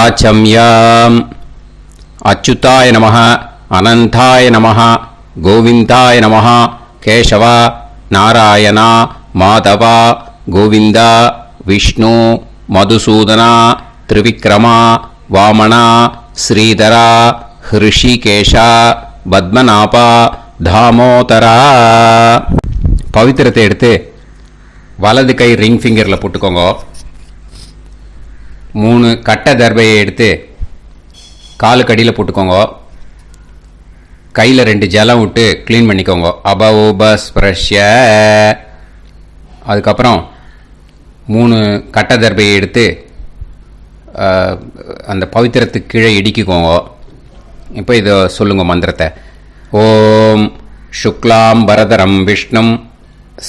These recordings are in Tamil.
ஆச்சம்யாம். அச்சுதாய நமஹ, அனந்தாய நமஹ, கோவிந்தாய நமஹ, கேசவா, நாராயணா, மாதவா, கோவிந்தா, விஷ்ணு, மதுசூதனா, திரிவிக்ரமா, வாமனா, ஸ்ரீதரா, ஹிருஷிகேஷா, பத்மநாபா, தாமோதரா. பவித்திரத்தை எடுத்து வலது கை ரிங் ஃபிங்கரில் போட்டுக்கோங்க. 3 கட்டை தர்பையை எடுத்து காலுக்கடியில் போட்டுக்கோங்க. கையில் 2 ஜலம் விட்டு க்ளீன் பண்ணிக்கோங்க. அபஓபஸ்பிரஷ்ய. அதுக்கப்புறம் 3 கட்டை தர்பையை எடுத்து அந்த பவித்திரத்துக்கு கீழே இடிக்கிக்கோங்க. இப்போ இதை சொல்லுங்க மந்திரத்தை. ஓம் சுக்லாம் வரதரம் விஷ்ணும்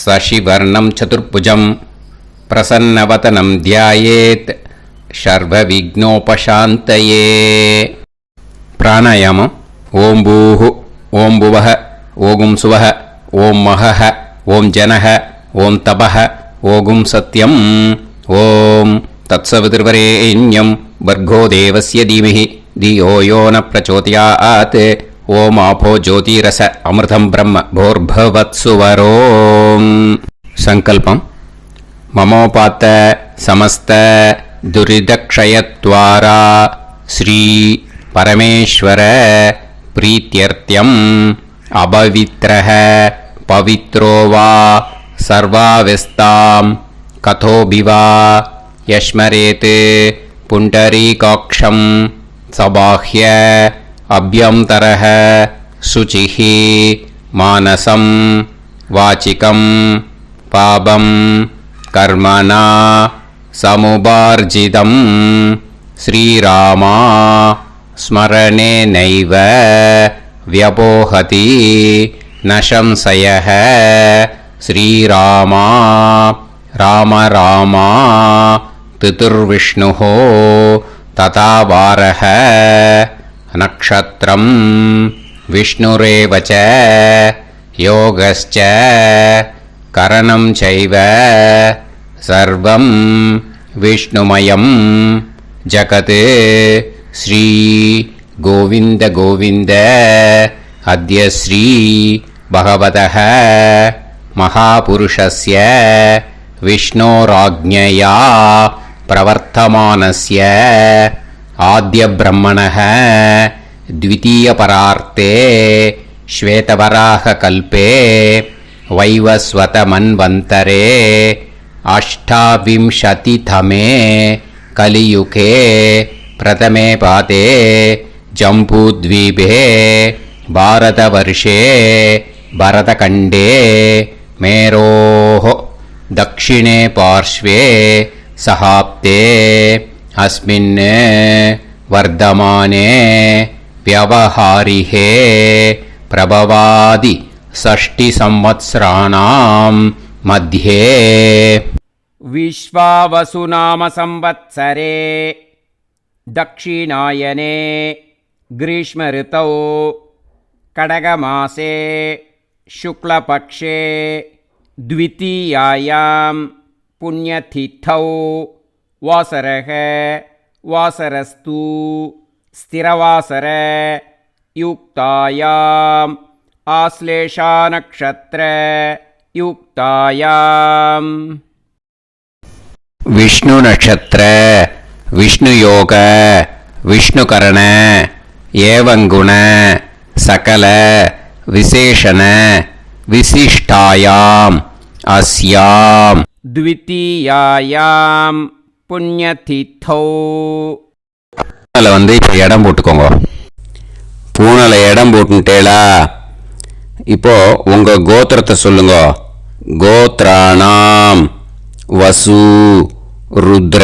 சசிவர்ணம் சதுர்புஜம் பிரசன்னவதனம் தியாயேத் சர்வ விக்னோபசாந்தயே. பிராணாயாமம். ஓம் பூஹு, ஓம் புவஹ, ஓகும் சுவஹ, ஓம் மஹஹ, ஓம் ஜனஹ, ஓம் தபஹ, ஓகும் சத்யம். ஓம் தத்சவிதுர்வரேண்யம் பர்கோ தேவஸ்ய தீமஹி தியோ யோ ந பிரச்சோதயாத். ஓம் ஆபோ ஜோதிரச அமிர்தம் பிரம்ம போர்பவத்சுவரோம். சங்கல்பம். மமோபாத்த சமஸ்த துரிதக்ஷயத்வாரா ஸ்ரீ பரமேஸ்வர பிரீத்யர்த்தியம் அபவித்ரஹ பவித்ரோ வா சர்வாவஸ்தாம் கதோபிவா யஸ்மரேத் புண்டரீகாக்ஷம் சபாஹ்ய அப்யந்தரஹ சுசிஹி மானசம் வாச்சிகம் பாபம் கர்மணா சமுபார்ஜிதம் ஸ்ரீராமா ஸ்மரணேனைவ வ்யபோஹதி நசம்சயஹ. ஸ்ரீராமா ராம ராமா திதுர்விஷ்ணுஹோ ததா வாரஹ. நக்ஷத்ரம் விஷ்ணுரேவச யோகஸ்ச கரணம் சைவ சர்வம் விஷ்ணுமயம் ஜகத். ஸ்ரீ கோவிந்த கோவிந்த அத்ய ஸ்ரீ பகவதः மகாபுருஷஸ்ய விஷ்ணோராஜ்ஞயா பிரவர்த்தமானஸ்ய ஆத்ய பிரம்மணः द्वितीयपरार्ते श्वेतवराह कल्पे वैवस्वत मन्वन्तरे अष्टाविंशतितमे कलियुगे प्रथमे पादे जम्बूद्वीपे भारतवर्षे भरतखण्डे मेरोः दक्षिणे पार्श्वे सहाब्दे अस्मिन् वर्धमाने व्यवहारिहे प्रभवादि 60 संवत्सराणां मध्ये विश्वावसुनाम संवत्सरे दक्षिणायने ग्रीष्म ऋतौ कडगमासे शुक्लपक्षे द्वितीयायां पुण्यतिथौ वासरः वासरस्तु स्थिरवासर युक्तायाम् आश्लेषा नक्षत्र युक्तायाम्. विष्णु नक्षत्र विष्णु योग विष्णुकरण एवं गुण सकल विशेषण विशिष्टायाम् अस्याम् द्वितीयायाम् புண்ணியதித்தோ. பூனலை வந்து இப்போ இடம் போட்டுக்கோங்க. பூனலை இடம் போட்டுட்டேலா. இப்போ உங்க கோத்திரத்தை சொல்லுங்க. கோத்ராணாம் வசு ருத்ர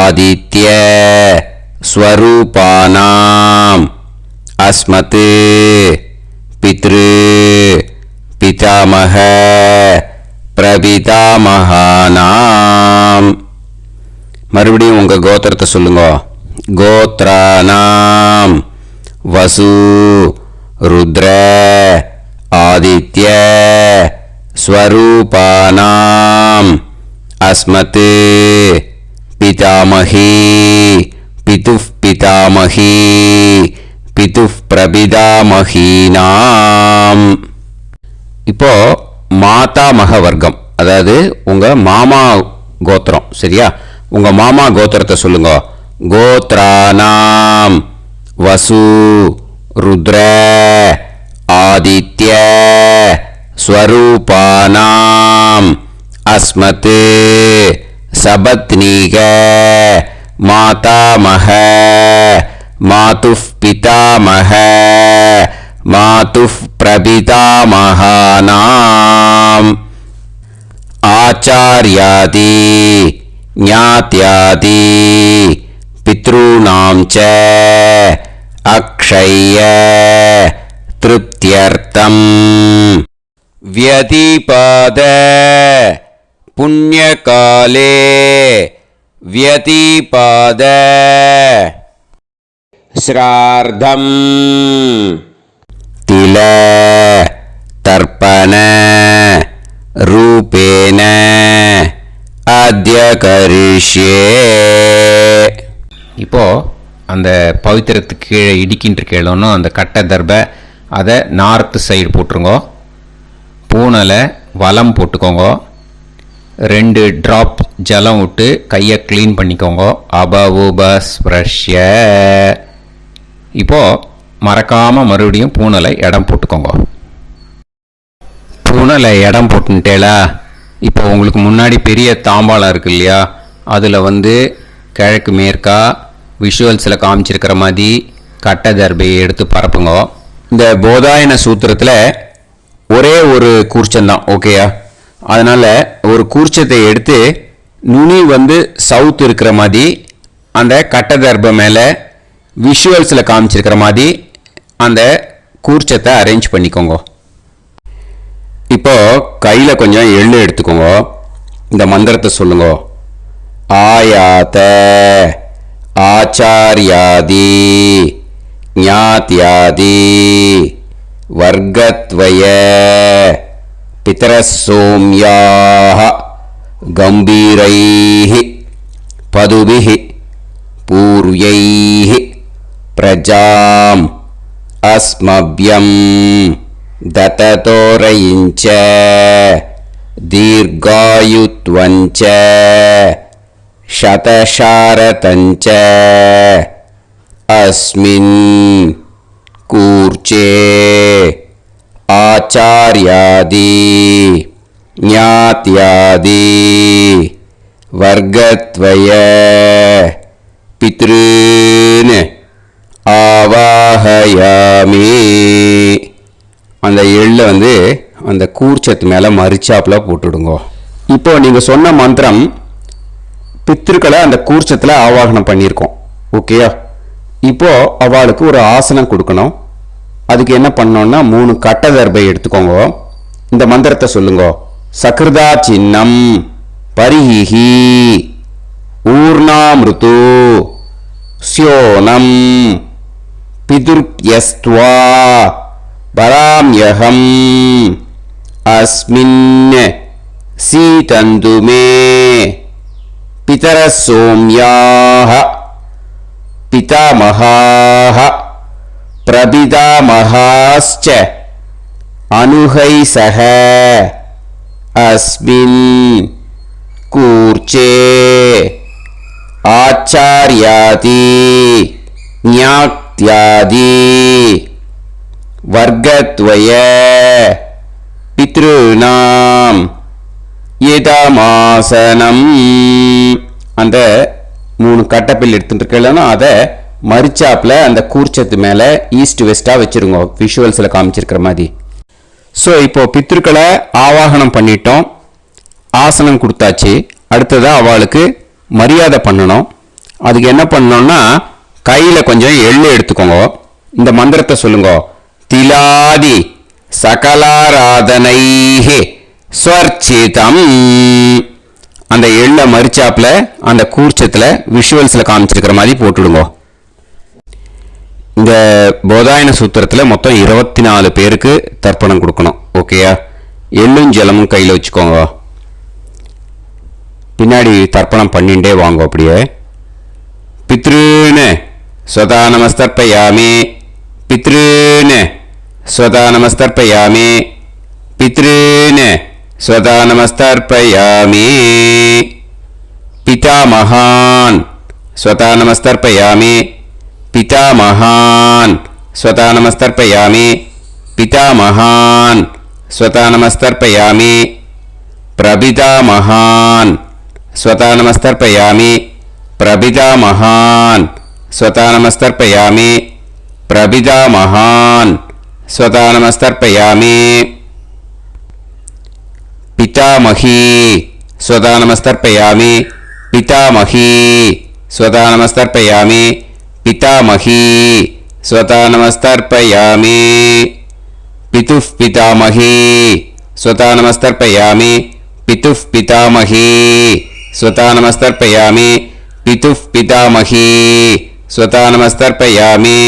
ஆதித்ய ஸ்வரூபானாம் அஸ்மத் பித்ரு பிதாமக பிரபிதாமகானாம். மறுபடியும் உங்க கோத்திரத்தை சொல்லுங்க. கோத்ரானாம் வசு ருத்ர ஆதித்ய ஸ்வரூபானாம் அஸ்மத் பிதாமகி பிதுஃப் பிதாமகி பிதுஃப் பிரபிதாமகீனாம். இப்போ மாதாமக வர்க்கம், அதாவது உங்க மாமா கோத்திரம். சரியா? உங்க மாமா கோத்திரத்தை சொல்லுங்க. கோத்ரானாம் வசு ருத்ர ஆதித்ய ஸ்வரூபானாம் அஸ்மத் சபத்னீக மாதாமக மாதுஃப் பிதாமக மாதுஃப் பிரபிதாமகானாம் ஆச்சார்யாதி ஞாத்யாதி பித்ருணாம் ச அக்ஷய திருப்தியர்த்தம் வியதிபாத புண்ணியகாலே வியதிபாத ஸ்ரார்த்தம் தில தர்ப்பண ரூபேன அத்ய கரிஷ்யே. இப்போ அந்த பவித்திரத்துக்கு கீழே இடிக்கின்ற கேளோன்னு அந்த கட்டை தர்பை அதை நார்த்து சைடு போட்டுருங்க. பூனலை வலம் போட்டுக்கோங்க. 2 ட்ராப் ஜலம் விட்டு கையை க்ளீன் பண்ணிக்கோங்க. அபவுபஸ்ப்ரஷ்ய. இப்போது மறக்காமல் மறுபடியும் பூனலை இடம் போட்டுக்கோங்க. பூனலை இடம் போட்டுட்டேலா, இப்போ உங்களுக்கு முன்னாடி பெரிய தாம்பாளம் இருக்கு இல்லையா, அதில் கிழக்கு மேற்கா விஷுவல்ஸில் காமிச்சிருக்கிற மாதிரி கட்டை தர்பையை எடுத்து பரப்புங்க. இந்த போதாயன சூத்திரத்தில் ஒரே ஒரு கூர்ச்சந்தான், ஓகேயா? அதனால் ஒரு கூர்ச்சத்தை எடுத்து நுனி சவுத் இருக்கிற மாதிரி அந்த கட்டை தர்பை மேலே விஷுவல்ஸில் காமிச்சிருக்கிற மாதிரி அந்த கூர்ச்சத்தை அரேஞ்ச் பண்ணிக்கோங்க. இப்போ கையில் கொஞ்சம் எள்ளு எடுத்துக்கோங்க. இந்த மந்திரத்தை சொல்லுங்க. ஆயாத ஆச்சார்யாதி ஞாத்யாதி வர்கத்வய பிதரசோம்யாஹ கம்பீரைஹி பதுபிஹி பூர்வைஹி பிரஜாம் அஸ்மப்யம் தததோரயிஞ்ச தீர்காயுத்வஞ்ச சதசாரதஞ்ச அஸ்மின் கூர்ச்சே ஆச்சார்யாதி ஞாத்யாதி வர்கத்வய பித்ருன் ஆவாஹயாமி. அந்த எள்ளை அந்த கூர்ச்சத்து மேலே மரிச்சாப்பில் போட்டுடுங்க. இப்போ நீங்கள் சொன்ன மந்திரம் பித்ருக்களை அந்த கூர்ச்சத்தில் ஆவாகனம் பண்ணியிருக்கோம், ஓகேயா? இப்போ அவளுக்கு ஒரு ஆசனம் கொடுக்கணும். அதுக்கு என்ன பண்ணோம்னா 3 கட்டை தர்பை எடுத்துக்கோங்க. இந்த மந்திரத்தை சொல்லுங்க. சக்ருதா சின்னம் பரிஹி ஊர்ணாமிருத்து ஸ்யோனம் பிதுர்யஸ்த்வா பராம்யகம் அஸ்மின் சீதந்துமே பிதரசோம்யாஹ பிதாமகாஹ பிரபிதாமகாஸ்ச அனுகைசஹ அஸ்மின் கூர்ச்சே ஆச்சார்யாதி ஞாத்யாதி வர்கத்வய பித்ருநாம் இதமாசனம். அந்த 3 கட்டப்பில் எடுத்துட்டு இருக்கலன்னா அதை மரிச்சாப்பில் அந்த கூர்ச்சத்து மேலே ஈஸ்ட் வெஸ்டாக வச்சுருங்க, விஷுவல்ஸில் காமிச்சிருக்கிற மாதிரி. ஸோ இப்போ பித்ருக்களை ஆவாகனம் பண்ணிட்டோம், ஆசனம் கொடுத்தாச்சு. அடுத்ததாக அவளுக்கு மரியாதை பண்ணணும். அதுக்கு என்ன பண்ணணும்னா கையில் கொஞ்சம் எள்ளு எடுத்துக்கோங்க. இந்த மந்திரத்தை சொல்லுங்க. திலாதி சகலாராதனைஹே ஸ்வர்ச்சிதம். அந்த எள்ளை மரிச்சாப்பில் அந்த கூர்ச்சத்தில் விஷுவல்ஸில் காமிச்சிருக்கிற மாதிரி போட்டுடுங்க. இந்த போதாயன சூத்திரத்தில் மொத்தம் 24 பேருக்கு தர்ப்பணம் கொடுக்கணும், ஓகேயா? எள்ளும் ஜலமும் கையில் வச்சுக்கோங்க. பின்னாடி தர்ப்பணம் பண்ணிகிட்டே வாங்க. அப்படியே पितॄन् स्वतः नमस्तर्पयामि पितॄन् स्वतः नमस्तर्पयामि पितॄन् स्वतः नमस्तर्पयामि पितामहान् स्वतः नमस्तर्पयामि पितामहान् स्वतः नमस्तर्पयामि पितामहान् स्वतः नमस्तर्पयामि प्रपितामहान् स्वतः नमस्तर्पयामि प्रपितामहान् स्वतः नमस्तर्पयामि प्रपितामहान् स्वतः नमस्तर्पयामि पितामही स्वतः नमस्तर्पयामि पितामही स्वतः नमस्तर्पयामि पितामही स्वतः नमस्तर्पयामि पितुः पितामही स्वतः नमस्तर्पयामि पितुः पितामही स्वतः नमस्तर्पयामि पितुः पितामही स्वतः नमस्तर्पयामि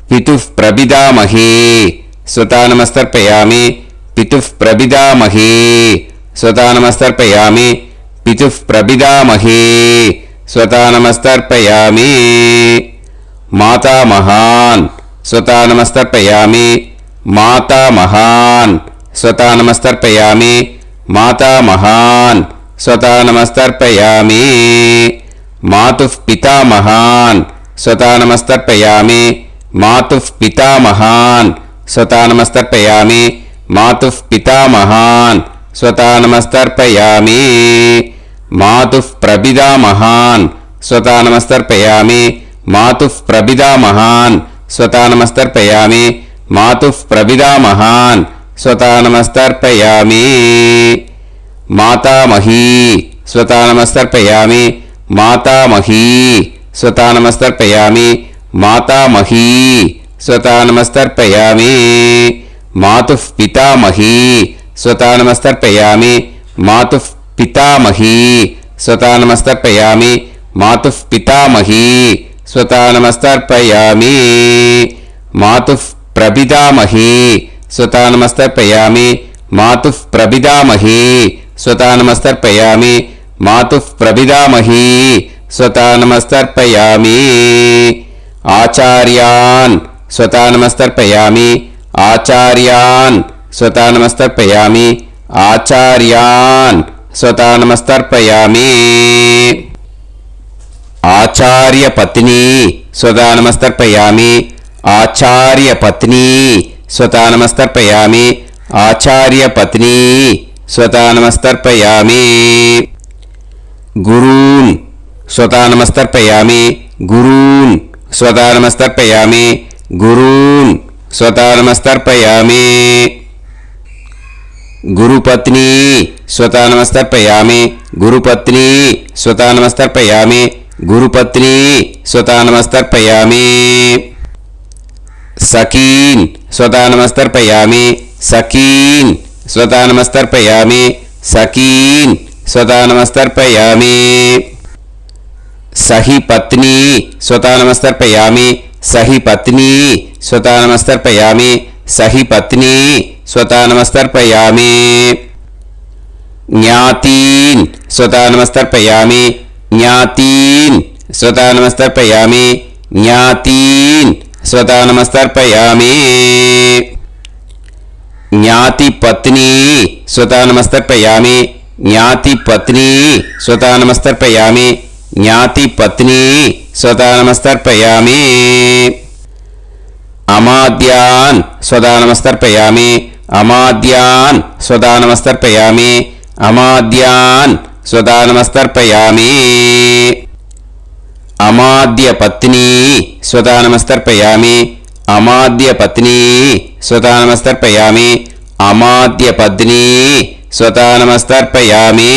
पितुः प्रपितामही स्वतः नमस्तर्पयामि पितुः प्रपितामही स्वतः नमस्तर्पयामि पितुः प्रपितामही स्वतः नमस्तर्पयामि मातामहान् स्वतः नमस्तर्पयामि मातामहान् स्वतः नमस्तर्पयामि मातामहान् स्वतः नमस्तर्पयामि मातुः पितामहान् स्वतः नमस्तर्पयामि मातुः पितामहान् स्वतः नमस्तर्पयामि मातुः पितामहान् स्वतः नमस्तर्पयामि मातुः प्रपितामहान् स्वतः नमस्तर्पयामि मातुः प्रपितामहान् स्वतः नमस्तर्पयामि मातुः प्रपितामहान् स्वतः नमस्तर्पयामि मातामही स्वतः नमस्तर्पयामि मातामही स्वतः नमस्तर्पयामि मातामही स्वतः नमस्तर्पयामि मातुः पितामही स्वतः नमस्तर्पयामि मातुः पितामही स्वतः नमस्तर्पयामि मातुः पितामही स्वतः नमस्तर्पयामि मातुः प्रपितामही स्वतः नमस्तर्पयामि मातुः प्रपितामही स्वतः नमस्तर्पयामि मातुः प्रपितामही स्वतः नमस्तर्पयामि आचार्यान् स्वतः नमस्तर्पयामि आचार्यान् स्वतः नमस्तर्पयामि आचार्यान् स्वतः नमस्तर्पयामि आचार्यपत्नी स्वतः नमस्तर्पयामि आचार्यपत्नी स्वतः नमस्तर्पयामि आचार्यपत्नी स्वतः नमस्तर्पयामि गुरून् स्वतः नमस्तर्पयामि गुरून् स्वतः नमस्तर्पयामि गुरून् स्वतः नमस्तर्पयामि गुरुपत्नी स्वतः नमस्तर्पयामि गुरुपत्नी स्वतः नमस्तर्पयामि गुरुपत्नी स्वतः नमस्तर्पयामि सखीन् स्वतः नमस्तर्पयामि सखीन् स्वतः नमस्तर्पयामि सखीन् स्वतः नमस्तर्पयामि सही पत्नी स्वतः नमस्तर्पयामि सही पत्नी स्वतः नमस्तर्पयामि सही पत्नी स्वतः नमस्तर्पयामि ज्ञातीन् स्वतः नमस्तर्पयामि ज्ञातीन् स्वतः नमस्तर्पयामि ज्ञातीन् स्वतः नमस्तर्पयामि ज्ञातिपत्नी स्वतः नमस्तर्पयामि ज्ञातिपत्नी स्वतः नमस्तर्पयामि ज्ञातिपत्नी स्वतः नमस्तर्पयामि अमाद्यान् स्वतः नमस्तर्पयामि अमाद्यान् स्वतः नमस्तर्पयामि अमाद्यान् स्वतः नमस्तर्पयामि अमाद्यपत्नी स्वतः नमस्तर्पयामि अमाद्यपत्नी स्वतः नमस्तर्पयामि अमाद्यपत्नी स्वतः नमस्तर्पयामि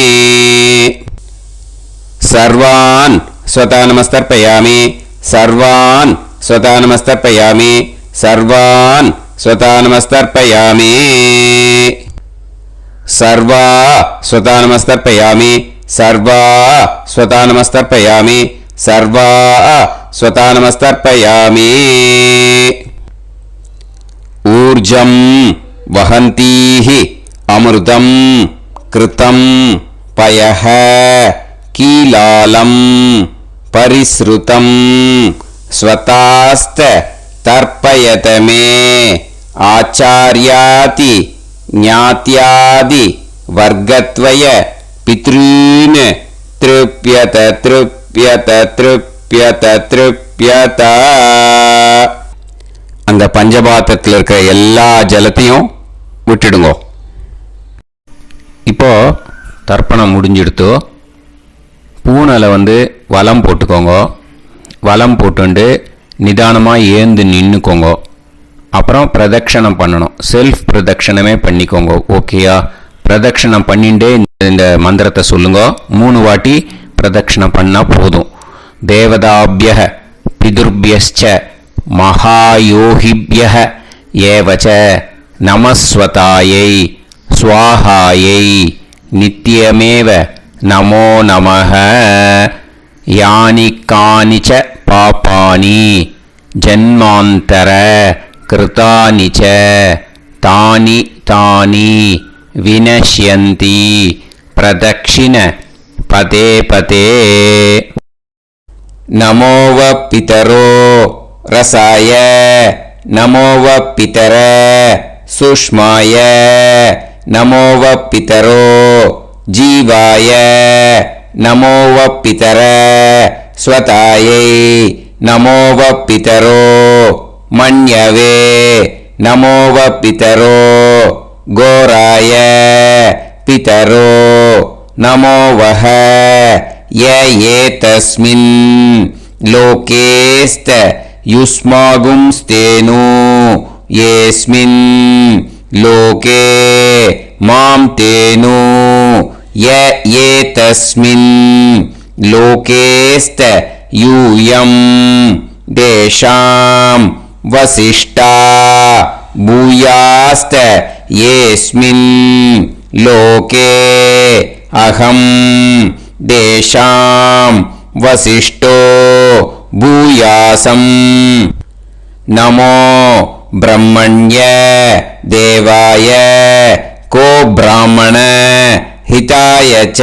सर्वान् स्वतः नमस्तर्पयामि सर्वान् स्वतः नमस्तर्पयामि सर्वान् स्वतः नमस्तर्पयामि सर्वा स्वतः नमस्तर्पयामि सर्वा स्वतः नमस्तर्पयामि सर्वा स्वतः नमस्तर्पयामि ऊर्जं वहन्तीः अमृतं कृतं पयः कीलालं பரிஸ்ருதம் ஸ்வதாஸ்த தர்ப்பயத மே ஆச்சார்யாதி ஞாத்யாதி வர்க்கத்வய பித்ரூன் த்ருப்யத த்ருப்யத த்ருப்யத த்ருப்யத. அந்த பஞ்சபாத்திரத்தில் இருக்கிற எல்லா ஜலத்தையும் விட்டுடுங்க. இப்போ தர்ப்பணம் முடிஞ்சிடுத்து. பூனலை வலம் போட்டுக்கோங்க. வலம் போட்டுண்டு நிதானமாக ஏந்து நின்றுக்கோங்க. அப்புறம் பிரதட்சணம் பண்ணணும். செல்ஃப் பிரதட்சணமே பண்ணிக்கோங்க. ஓகேயா? பிரதட்சணம் பண்ணிண்டே இந்த மந்திரத்தை சொல்லுங்க. 3 வாட்டி பிரதட்சணம் பண்ணால் போதும். தேவதாபிய பிதுர்பியஸ்ச மகாயோகிபிய ஏவச்ச நமஸ்வதாயை ஸ்வாஹாயை நித்யமேவ நமோ நமஹ. யானி கானிச்ச பாபானி ஜன்மாந்தர கிருதானி ச தானி தானி வினஷ்யந்தி பிரதக்ஷிண பதே பதே. நமோவ பிதரோ ரசாய நமோவ பிதர சுஷ்மாய நமோவ பிதரோ ஜீவாய நமோவ பிதர ஸ்வதாயை நமோவ பிதரோ மன்யவே நமோவ பிதரோ கோராய பிதரோ நமோவஹ. ஏதஸ்மின் லோகேஸ்த யுஸ்மாகும்ஸ்தேனு ஏஸ்மின் லோகே மாம் தேனு. ஏதஸ்மின் லோகேஸ்த யூயம் தேஷாம் வசிஷ்டா பூயாஸ்த ஏஸ்மின் லோகே அகம் தேஷாம் வசிஷ்டோ பூயாசம். நமோ பிரம்மண்ய தேவாய கோ பிராமண ஹிதாய ச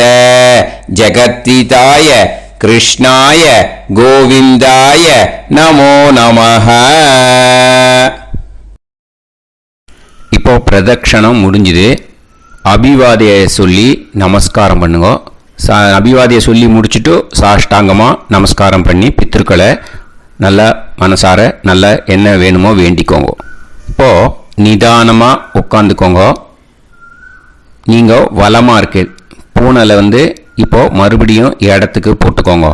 ஜகத்ஹிதாய கிருஷ்ணாய கோவிந்தாய நமோ நமஹ. இப்போ பிரதட்சணம் முடிஞ்சுது. அபிவாதியை சொல்லி நமஸ்காரம் பண்ணுங்க. அபிவாதியை சொல்லி முடிச்சுட்டு சாஷ்டாங்கமாக நமஸ்காரம் பண்ணி பித்திருக்களை நல்லா மனசார நல்லா என்ன வேணுமோ வேண்டிக்கோங்க. இப்போது நிதானமாக உட்காந்துக்கோங்க. நீங்கள் வலமாக இருக்கு பூனலை இப்போது மறுபடியும் இடத்துக்கு போட்டுக்கோங்க.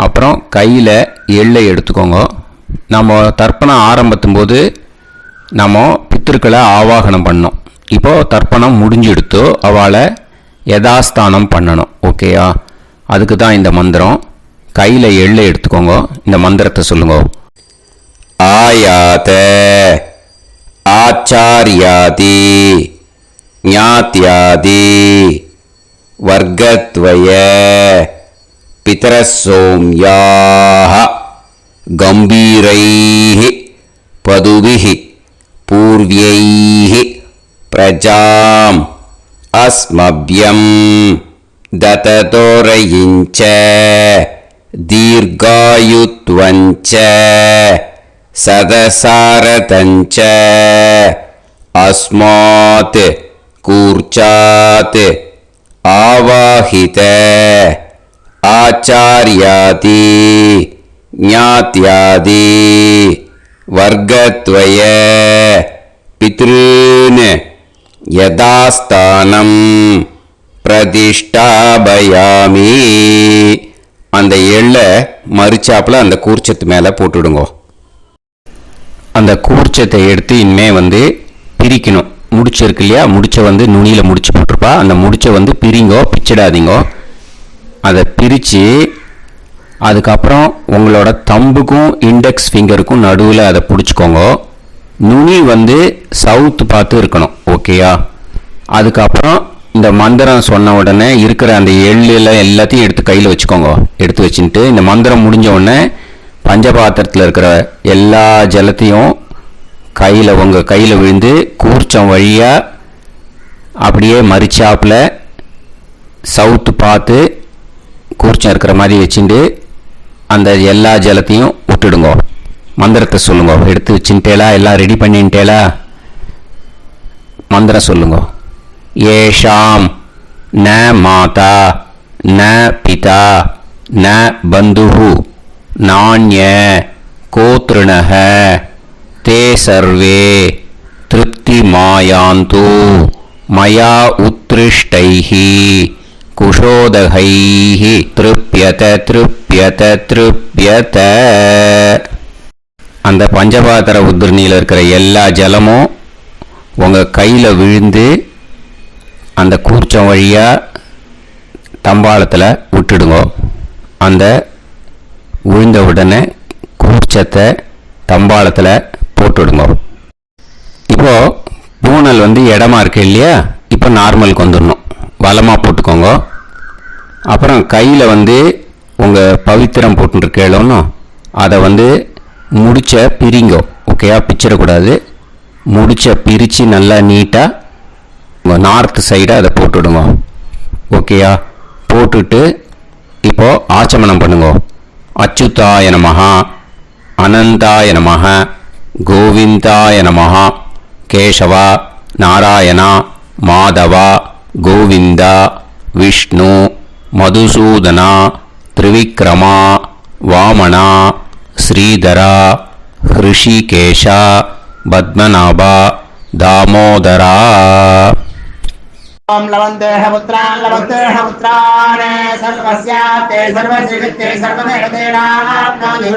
அப்புறம் கையில் எள்ளை எடுத்துக்கோங்க. நம்ம தர்ப்பணம் ஆரம்பித்தும் போது நம்ம பித்திருக்களை ஆவாகனம் பண்ணோம். இப்போது தர்ப்பணம் முடிஞ்செடுத்து அவளை யதாஸ்தானம் பண்ணணும். ஓகேயா? அதுக்கு தான் இந்த மந்திரம். கையில் எள்ளை எடுத்துக்கோங்க. இந்த மந்திரத்தை சொல்லுங்க. ஆயாத ஆச்சாரியாதி ஞாத்யாதி வர்க்கத்வய பிதரசோம்யாஹ கம்பீரைஹ பதுபிஹ பூர்வ்யைஹ பிரஜாம் அஸ்மப்யம் தததோரயிஞ்ச தீர்காயுத்வஞ்ச சதசாரதஞ்ச அஸ்மாத் கூர்ச்சாத் ஆவாஹித ஆச்சார்யாதி ஞாத்யாதி வர்க்கத்வய பித்ருன் யதாஸ்தானம் பிரதிஷ்டாபயாமி. அந்த எள்ளை மறிச்சாப்புல அந்த கூர்ச்சத்து மேலே போட்டுடுங்க. அந்த கூர்ச்சத்தை எடுத்து இனிமே பிரிக்கணும். முடிச்சு இருக்கு இல்லையா? முடிச்சை நுனியில் முடிச்சு போட்டிருப்பா. அந்த முடிச்சை பிரிங்கோ, பிச்சிடாதீங்கோ. அதை பிரித்து அதுக்கப்புறம் உங்களோட தம்புக்கும் இண்டெக்ஸ் ஃபிங்கருக்கும் நடுவில் அதை பிடிச்சிக்கோங்க. நுனி சவுத்து பார்த்து இருக்கணும். ஓகேயா? அதுக்கப்புறம் இந்த மந்திரம் சொன்ன உடனே இருக்கிற அந்த எள்ளில் எல்லாத்தையும் எடுத்து கையில் வச்சுக்கோங்க. எடுத்து வச்சுட்டு இந்த மந்திரம் முடிஞ்ச உடனே பஞ்சபாத்திரத்தில் இருக்கிற எல்லா ஜலத்தையும் உங்கள் கையில் விழுந்து கூர்ச்சம் வழியாக அப்படியே மறிச்சாப்பில் சவுத்து பார்த்து கூர்ச்சம் இருக்கிற மாதிரி வச்சுட்டு அந்த எல்லா ஜலத்தையும் விட்டுடுங்க. மந்திரத்தை சொல்லுங்க. எடுத்து வச்சுட்டேலா? எல்லாம் ரெடி பண்ணிட்டேலா? மந்திரம் சொல்லுங்க. ஏஷாம் ந மாதா ந பிதா ந பந்துஹு நாண்ய கோத்ருணஹ தே சர்வே திருப்திமாயாந்து மயா உத்ருஷ்டைஹி குஷோதகைஹி திருப்யத திருப்யத திருப்யத. அந்த பஞ்சபாத்திர உத்ரணியில் இருக்கிற எல்லா ஜலமும் உங்கள் கையில் விழுந்து அந்த கூர்ச்சம் வழியாக தம்பாளத்தில் விட்டுடுங்க. அந்த விழுந்த உடனே கூர்ச்சத்தை தம்பாளத்தில் போட்டுடுங்க. இப்போது பூனல் இடமா இருக்கு இல்லையா? இப்போ நார்மலுக்கு வந்துடணும். வலமாக போட்டுக்கோங்க. அப்புறம் கையில் உங்கள் பவித்திரம் போட்டுருக்கேளோன்னு அதை முடிச்ச பிரிங்கோ. ஓகேயா? பிச்சிடக்கூடாது. முடிச்ச பிரித்து நல்லா நீட்டாக உங்கள் நார்த் சைடை அதை போட்டுவிடுங்க. ஓகேயா? போட்டுட்டு இப்போது ஆச்சமனம் பண்ணுங்க. அச்சுதாய நமஹ அனந்தாய நமஹ கோவிந்தாய நமஹ கேசவா நாராயணா மாதவா கோவிந்தா விஷ்ணு மதுசூதனா திரிவிக்ரமா வாமனா ஸ்ரீதரா ஹிருஷிகேஷா பத்மநாபா தாமோதரா. ओम लवन्तेह पुत्रान् लवन्तेह पुत्रान् सर्वस्याते सर्वश्रीवित्ते सर्वदेवतेनाप्नोति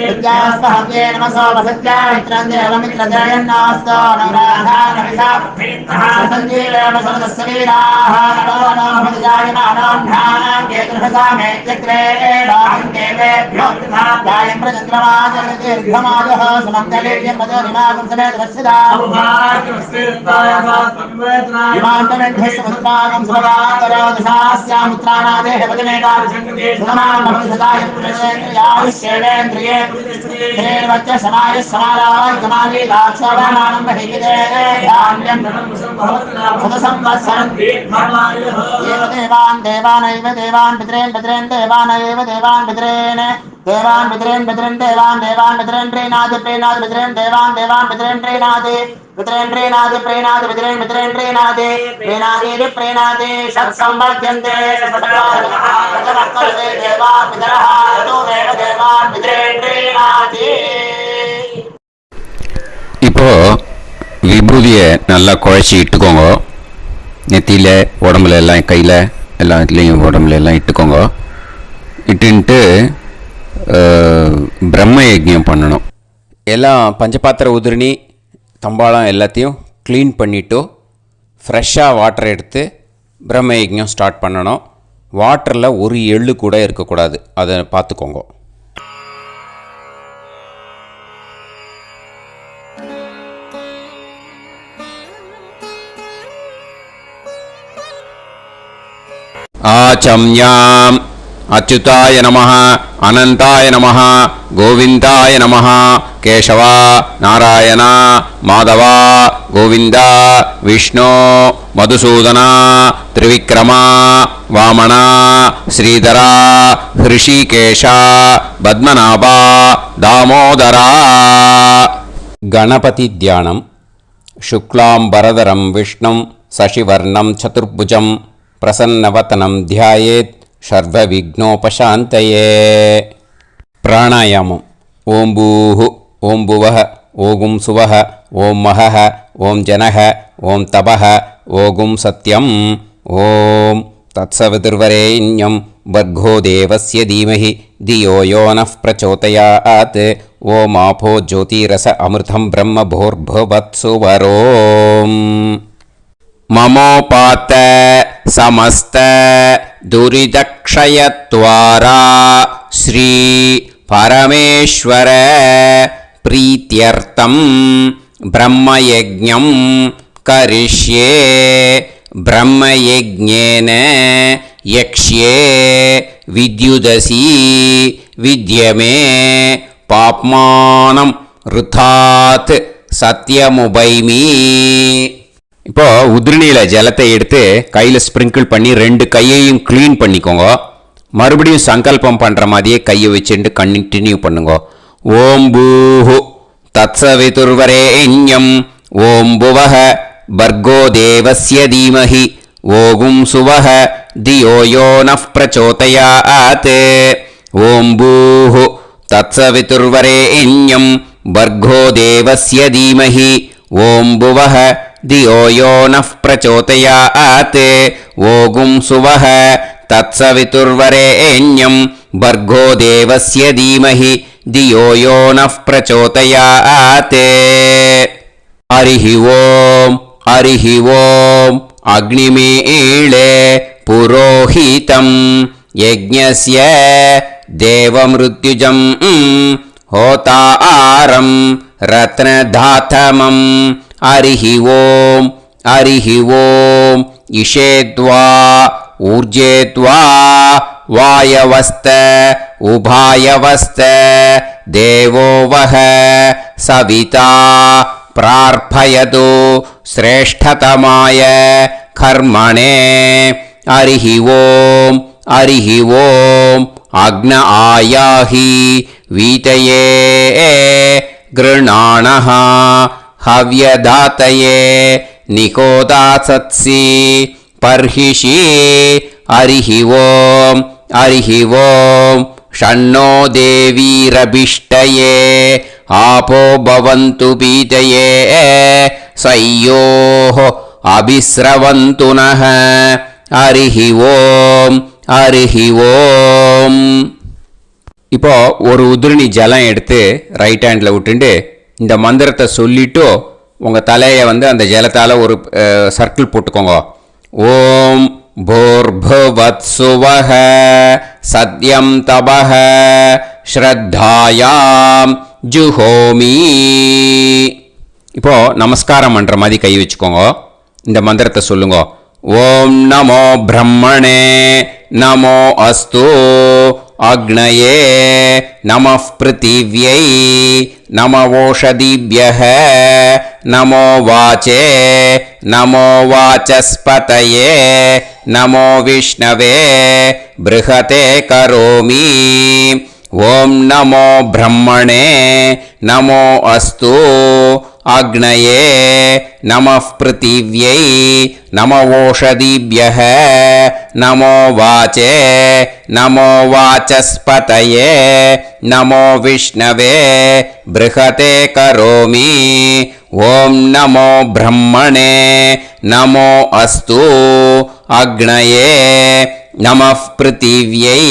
विद्यास्पहव्ये नमसो वसत्यामित्रं देवमित्रजयन्नास्तो नवराधानविषाभीतः सञ्जीवेम सर्वस्वीराः नमो नमोऽजायमानां ध्यानां केतुर्हसामेत्यग्रे बाहं देवेभ्यो ध्यायं प्रचन्द्रमाजर्दीर्घमाजः सुमङ्गलेर्यन्मदोनिमागं समेतवस्यदा ेन्द्रस्वधागं स्वगान्तरोदशास्यामुत्राणादेह पदमेकाभिषङ्कृते सुमानमभिषदाय पुरुषेन्द्रियाविश्येवेन्द्रिये हेर्वच्च समाय समाराय कमाली लाक्षोभामानं बहिगिदे धान्यं सदसंवत्सरं एव देवान् देवानैव देवान् पितॄन् पितॄन् देवानैव देवान् पितॄन् देवान् पितॄन् पितॄन् देवान् देवान् पितॄन् प्रीणाति प्रीणाति पितॄन् देवान् देवान् पितॄन् प्रीणाति पितॄन् प्रीणाति प्रीणाति पितॄन् पितॄन् प्रीणाति प्रीणाति प्रीणाति षट्संवर्ध्यन्ते सचराचरः देवा पितरः तोमेव देवान् पितॄन् प्रीणाति. இப்போ விபூதியை நல்லா குழச்சி இட்டுக்கோங்க. நெத்தியில் உடம்புல எல்லாம் கையில் எல்லா இதுலேயும் உடம்புல எல்லாம் இட்டுக்கோங்க. இட்டுன்ட்டு பிரம்ம யஜ்ஞம் பண்ணணும். எல்லாம் பஞ்சபாத்திர உதிரணி தம்பாளம் எல்லாத்தையும் க்ளீன் பண்ணிவிட்டு ஃப்ரெஷ்ஷாக வாட்டர் எடுத்து பிரம்ம யஜ்ஞம் ஸ்டார்ட் பண்ணணும். வாட்டரில் ஒரு எள்ளு கூட இருக்கக்கூடாது. அதை பார்த்துக்கோங்க. ஆச்சம்யாம் அச்சுதாய நமஹ அனந்தாய நமஹ கோவிந்தாய நமஹ கேசவா நாராயணா மாதவா கோவிந்தா விஷ்ணு மதுசூதனா திரிவிக்ரமா வாமனா ஸ்ரீதரா ஹிருஷிகேஷா பத்மநாபா தாமோதரா. கணபதி தியானம். சுக்லாம்பரதரம் விஷ்ணும் சசிவர்ணம் சதுர்புஜம் பிரசன்னவதனம் தியாயேத் சர்வவிக்னோபசாந்தயே. பிராணாயாமம். ஓம் பூஹு ஓம் புவஹ ஓகும் சுவஹ ஓம் மஹஹ ஓம் ஜனஹ ஓம் தபஹ ஓகும் சத்யம். ஓம் தத்சவிதுர்வரேண்யம் வர்கோ தேவஸ்ய தீமஹி தியோ யோ நः பிரச்சோதயாத். ஓம் ஆபோ ஜோதிரஸ அமிர்தம் பிரம்ம भूर्भुवत्सुवरोम्. ममोपात समस्त दुरिदक्षयत्वारा श्री परमेश्वर प्रीत्यर्थं ब्रह्मयज्ञं करिष्ये. ब्रह्मयज्ञेन यक्ष्ये विद्युदसि विद्यमे पाप्मानं ऋथात् सत्यमुपैमि. இப்போது உதிரணியில் ஜலத்தை எடுத்து கையில் ஸ்ப்ரிங்கிள் பண்ணி ரெண்டு கையையும் க்ளீன் பண்ணிக்கோங்க. மறுபடியும் சங்கல்பம் பண்ணுற மாதிரியே கையை வச்சுட்டு கண்டினியூ பண்ணுங்க. ஓம் பூஹு தத்சவிதுர்வரேண்யம் ஓம் புவஹ பர்கோ தேவஸ்ய தீமஹி ஓகும் சுவஹ தியோ யோ நஃ பிரச்சோதயாத். ஓம் பூஹு தத்சவிதுர்வரேண்யம் பர்கோ தேவஸ்ய தீமஹி ஓம் புவஹ தியோ யோ நஃ பிரச்சோதயாத். ஓகும் சுவஹ தத்சவிதுர்வரேண்யம் பர்கோ தேவஸ்ய தீமஹி தியோ யோ நஃ பிரச்சோதயாத். ஹரிஹி ஓம் ஹரிஹி ஓம் அக்னிமீளே புரோஹிதம் யஜ்ஞஸ்ய தேவமிருத்யுஜம் ஹோதாரம் ரத்னதாதமம். ஹரிஹி ஓம் ஹரிஹி ஓம் இஷேத்வா ஊர்ஜேத்வா வாயவஸ்த உபாயவஸ்த தேவோ வஹ சவிதா பிரார்ப்பயது ஸ்ரேஷ்டதமாய கர்மணே. ஹரிஹி ஓம் ஹரிஹி ஓம் அக்ன ஆயாஹி வீதயே கிருணாணஹ ஹவ்யதாத்தயே நிகோதாசத்சி பர்ஹிஷி. ஹரிஹி ஓம் ஹரிஹி ஓம் ஷண்ணோ தேவீரபிஷ்டயே ஆபோ பவந்து பீதயே சய்யோஹ அபிஸ்ரவந்து நஹ. ஹரிஹி ஓம் ஹரிஹி ஓம். இப்போ ஒரு உதிரணி ஜலம் எடுத்து ரைட் ஹேண்டில் விட்டுண்டு இந்த மந்திரத்தை சொல்லிட்டு உங்கள் தலையை அந்த ஜலத்தால் ஒரு சர்க்கிள் போட்டுக்கோங்க. ஓம் பூர்புவத்சுவஹ சத்யம் தபஹ ஸ்ரத்தாயாம் ஜுஹோமி. இப்போ நமஸ்காரம் பண்ணுற மாதிரி கை வச்சுக்கோங்க. இந்த மந்திரத்தை சொல்லுங்க. ஓம் நமோ பிரம்மணே நமோ அஸ்து அக்னயே நமः பிருத்திவ்யை நமவோஷதிभ्यः நமோ வாச்சே நமோ வாசஸ்பதயே நமோ விஷ்ணவே ப்ருஹதே கரோமி. ஓம் நமோ பிரம்மணே நமோ அஸ்து அக்னயே நமः பிருத்திவ்யை நமவோஷதிभ्यः நமோ வாச்சே நமோ வாசஸ்பதயே நமோ விஷ்ணவே ப்ருஹதே கரோமி. ஓம் நமோ பிரம்மணே நமோ அஸ்து அக்னயே நமः பிருத்திவ்யை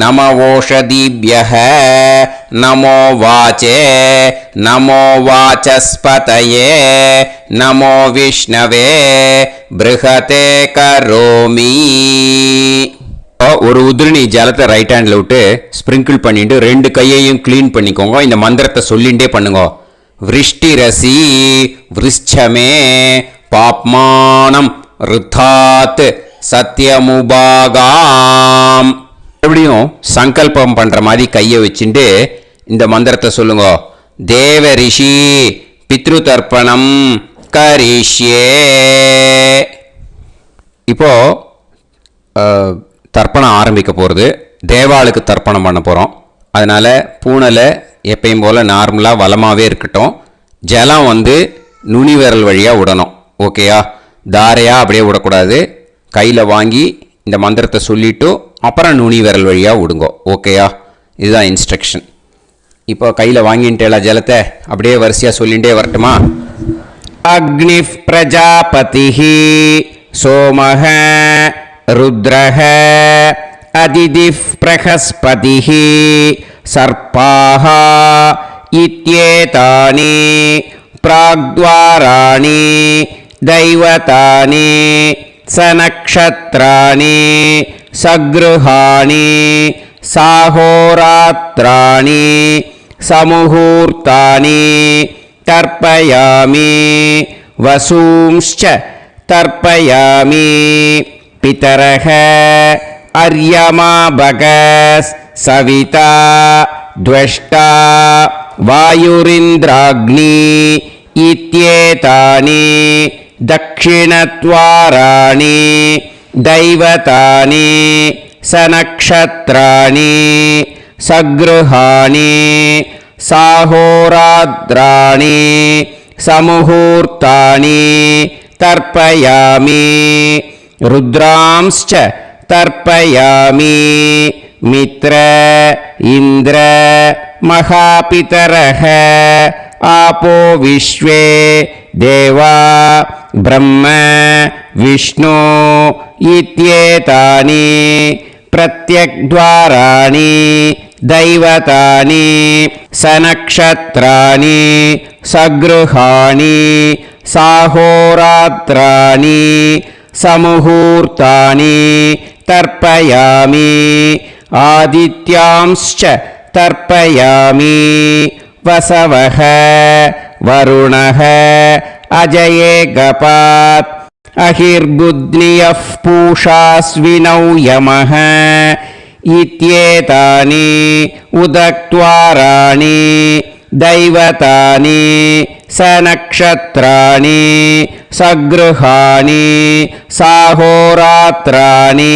நமவோஷதிभ्यः நமோ வாச்சே நமோ வாசஸ்பதயே நமோ விஷ்ணவே ப்ருஹதே கரோமி. ஒரு உதிரணி ஜலத்தை ரைட் ஹேண்டில் விட்டு ஸ்ப்ரிங்கிள் பண்ணிட்டு ரெண்டு கையையும் க்ளீன் பண்ணிக்கோங்க. இந்த மந்திரத்தை சொல்லிகிட்டே பண்ணுங்க. விருஷ்டிரசி விருஷ்சமே பாப்மானம் ருத்தாத் சத்யமுபாகாம். மறுபடியும் சங்கல்பம் பண்ற மாதிரி கையை வச்சுட்டு இந்த மந்திரத்தை சொல்லுங்க. தேவ ரிஷி பித்ரு தர்ப்பணம் கரிஷ்யே. இப்போ தர்ப்பணம் ஆரம்பிக்க போகிறது. தேவாளுக்கு தர்ப்பணம் பண்ண போகிறோம். அதனால் பூனலை எப்பயும் போல் நார்மலாக வளமாகவே இருக்கட்டும். ஜலம் நுனி விரல் வழியாக விடணும். ஓகேயா? தாரையாக அப்படியே விடக்கூடாது. கையில் வாங்கி இந்த மந்திரத்தை சொல்லிவிட்டு அப்புறம் நுனி விரல் வழியாக விடுங்கோ. ஓகேயா? இதுதான் இன்ஸ்ட்ரக்ஷன். இப்போ கையில் வாங்கிட்டேல ஜலத்தை அப்படியே வரிசையாக சொல்லிகிட்டே வரட்டுமா? அக்னி பிரஜாபதி சோமஹ ருத்ரஹ அதிதி பிரகஸ்பதி சர்ப்பாஹ இத்யேதானி பிராக்த்வாராணி தைவதானி சநக்ஷத்ராணி சக்ருஹாணி சாஹோராத்ராணி சமுஹூர்த்தானி தர்ப்பயாமி வசூம்ச்ச தர்ப்பயாமி பிதரஹ அர்யமா பகஸ் சவிதா த்வஷ்டா வாயுரிந்திராக்னி இத்யேதானி தக்ஷிணத்வாராணி தைவதானி सनक्षत्राणि सगृहाणि साहोरात्राणि समुहूर्तानि तर्पयामि रुद्रांश्च तर्पयामि मित्र इन्द्र महापितरः आपो विश्वे देवा ब्रह्म विष्णु इत्येतानि प्रत्यग्द्वाराणि दैवतानि सनक्षत्राणि सगृहाणि साहोरात्राणि समुहूर्तानि तर्पयामि आदित्यांश्च तर्पयामि वसवः वरुणः अजयेगपात् अहिर्बुद्नियः पूषास्विनौ यमः इत्येतानि उदक्त्वाराणि दैवतानि सनक्षत्राणि सगृहाणि साहोरात्राणि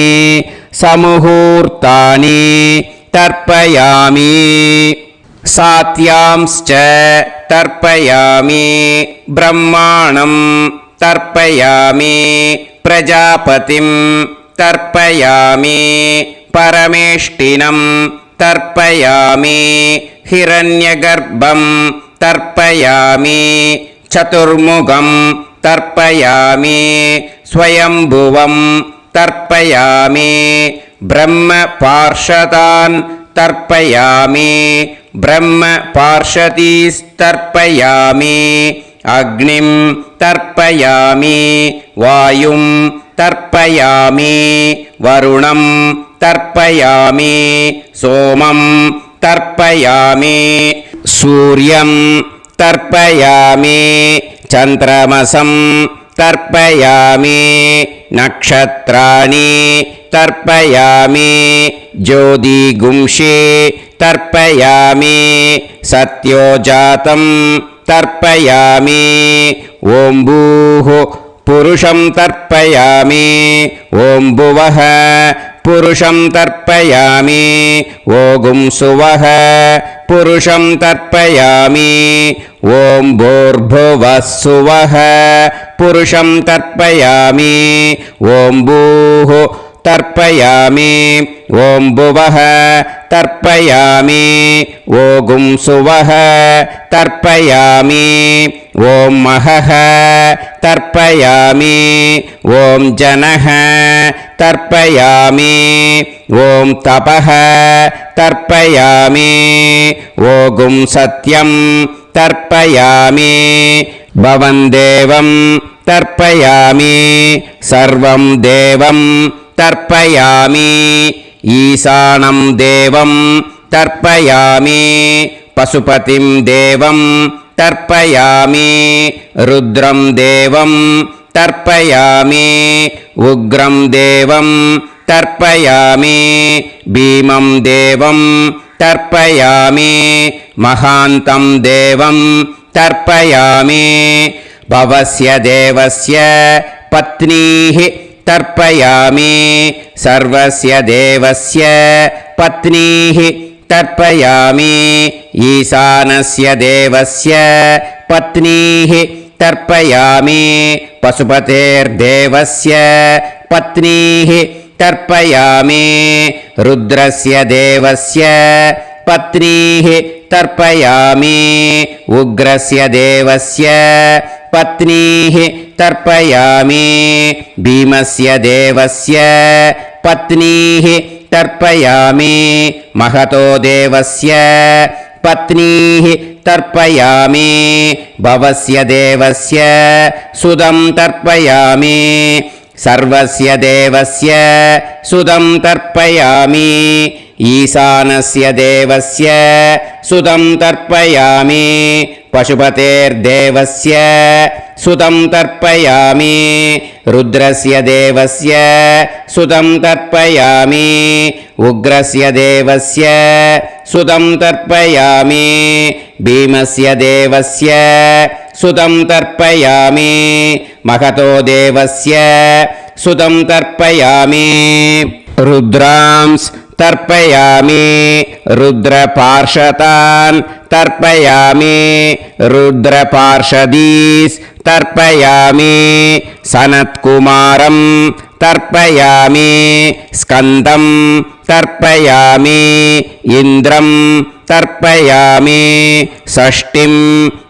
समुहूर्तानि तर्पयामि सात्यांश्च तर्पयामि ब्रह्माणं तर्पयामि प्रजापतिं तर्पयामि परमेष्टिनं तर्पयामि हिरण्यगर्भं तर्पयामि चतुर्मुखं तर्पयामि स्वयंभुवं तर्पयामि ब्रह्मपार्षदान् तर्पयामि ब्रह्मपार्षदीस्तर्पयामि अग्निं तर्पयामि वायुं तर्पयामि वरुणं तर्पयामि सोमं तर्पयामि सूर्यं तर्पयामि चन्द्रमसं तर्पयामि नक्षत्राणि तर्पयामि ज्योतिगुंषे तर्पयामि सत्योजातं तर्पयामि ॐ भूः पुरुषं तर्पयामि ॐ भुवः पुरुषं तर्पयामि ॐ सुवः पुरुषं तर्पयामि ॐ भूर्भुवः सुवः पुरुषं तर्पयामि ॐ भूः तर्पयामि ॐ भुवः तर्पयामि ॐ सुवः तर्पयामि ॐ महः तर्पयामि ॐ जनः तर्पयामि ॐ तपः तर्पयामि ॐ सत्यं तर्पयामि भवं देवं तर्पयामि सर्वं देवं तर्पयामि ईशानं देवं तर्पयामि पशुपतिं देवं तर्पयामि रुद्रं देवं तर्पयामि उग्रं देवं तर्पयामि भीमं देवं तर्पयामि महान्तं देवं तर्पयामि भवस्य देवस्य पत्नीः तर्पयामि सर्वस्य देवस्य पत्नीः तर्पयामि ईशानस्य देवस्य पत्नीः तर्पयामि पशुपतेर्देवस्य पत्नीः तर्पयामि रुद्रस्य देवस्य पत्नीः तर्पयामि उग्रस्य देवस्य पत्नीः तर्पयामि भीमस्य देवस्य पत्नीः तर्पयामि महतो देवस्य पत्नीः तर्पयामि भवस्य देवस्य सुदं तर्पयामि सर्वस्य देवस्य सुदं तर्पयामि ईशानस्य देवस्य सुदं तर्पयामि पशुपतेर्देवस्य सुदं तर्पयामि रुद्रस्य देवस्य सुदं तर्पयामि उग्रस्य देवस्य सुदं तर्पयामि भीमस्य देवस्य सुदं तर्पयामि महतो देवस्य सुदं तर्पयामि रुद्रांस् तर्पयामि रुद्रपार्षदान् तर्पयामि रुद्रपार्षदीस् तर्पयामि सनत्कुमारं तर्पयामि स्कन्दं तर्पयामि इन्द्रं तर्पयामि षष्टिं